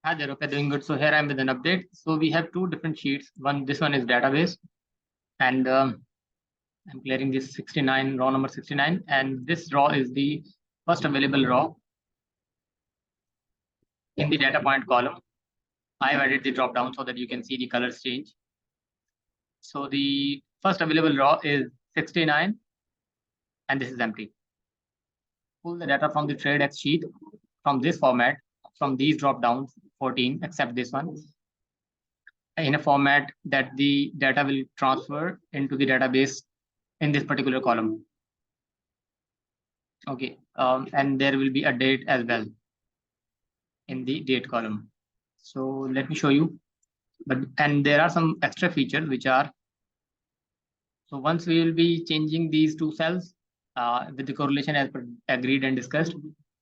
Hi there, okay, doing good. So here I'm with an update. So we have two different sheets. This one is database, and I'm clearing this 69, row number 69, and this row is the first available row in the data point column. I have added the drop down so that you can see the colors change. So the first available row is 69, and this is empty. Pull the data from the DeckX sheet from this format, from these drop downs, 14, except this one, in a format that the data will transfer into the database in this particular column. Okay, and there will be a date as well in the date column. So let me show you. And there are some extra features which are, so once we will be changing these two cells with the correlation as per agreed and discussed.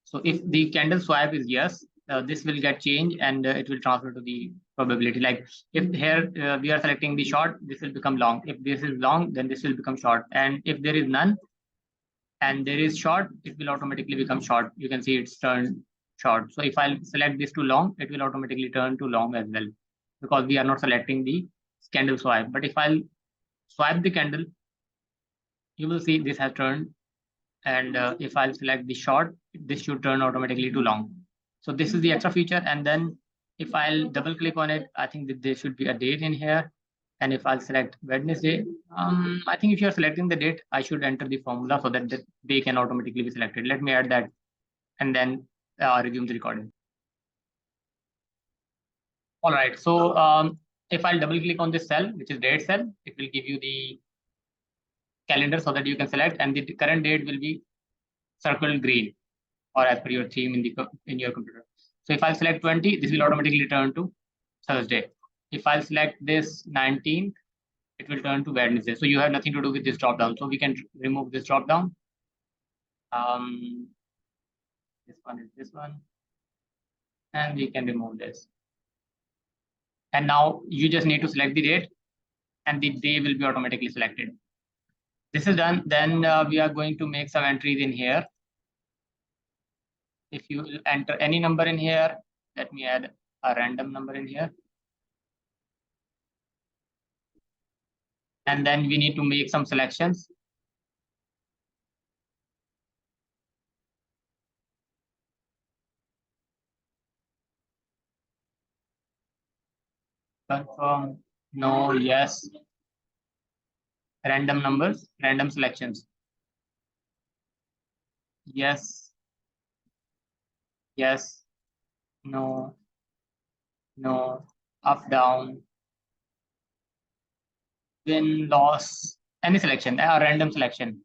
So if the candle swipe is yes, this will get changed and it will transfer to the probability. Like if here we are selecting the short, this will become long. If this is long, then this will become short. And if there is none and there is short, it will automatically become short. You can see it's turned short. So if I select this to long, it will automatically turn to long as well, because we are not selecting the candle swipe. But if I'll swipe the candle, you will see this has turned. And if I'll select the short, this should turn automatically to long. So this is the extra feature. And then if I'll double click on it, I think that there should be a date in here. And if I'll select Wednesday, I think if you're selecting the date, I should enter the formula so that the day can automatically be selected. Let me add that and then resume the recording. All right. So if I'll double click on this cell, which is date cell, it will give you the calendar so that you can select, and the current date will be circled green or as per your theme in your computer. So if I select 20, this will automatically turn to Thursday. If I select this 19, it will turn to Wednesday. So you have nothing to do with this drop down. So we can remove this drop down. This one is this one, and we can remove this. And now you just need to select the date, and the day will be automatically selected. This is done. Then we are going to make some entries in here. If you enter any number in here, let me add a random number in here. And then we need to make some selections. Confirm, no, yes. Random numbers, random selections. Yes, yes, no, no, up, down, win, loss, any selection, a random selection.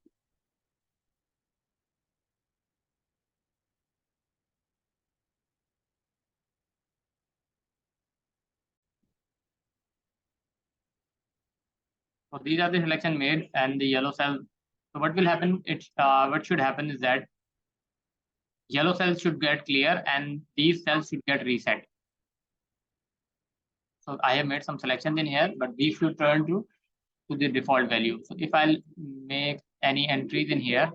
So these are the selection made and the yellow cell. So what will happen? What should happen is that yellow cells should get clear and these cells should get reset. So I have made some selections in here, but these should turn to the default value. So if I'll make any entries in here,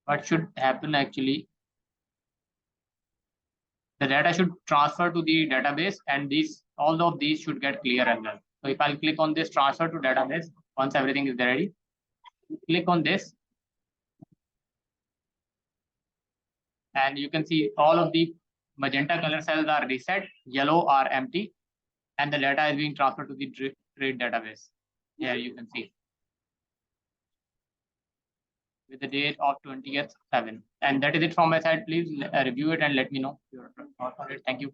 what should happen actually? The data should transfer to the database, and all of these should get clear as well. So if I'll click on this transfer to database, once everything is ready, click on this, and you can see all of the magenta color cells are reset, yellow are empty, and the data is being transferred to the trade database. Here you can see with the date of 20th 7. And that is it from my side. Please review it and let me know your thoughts on it. Thank you.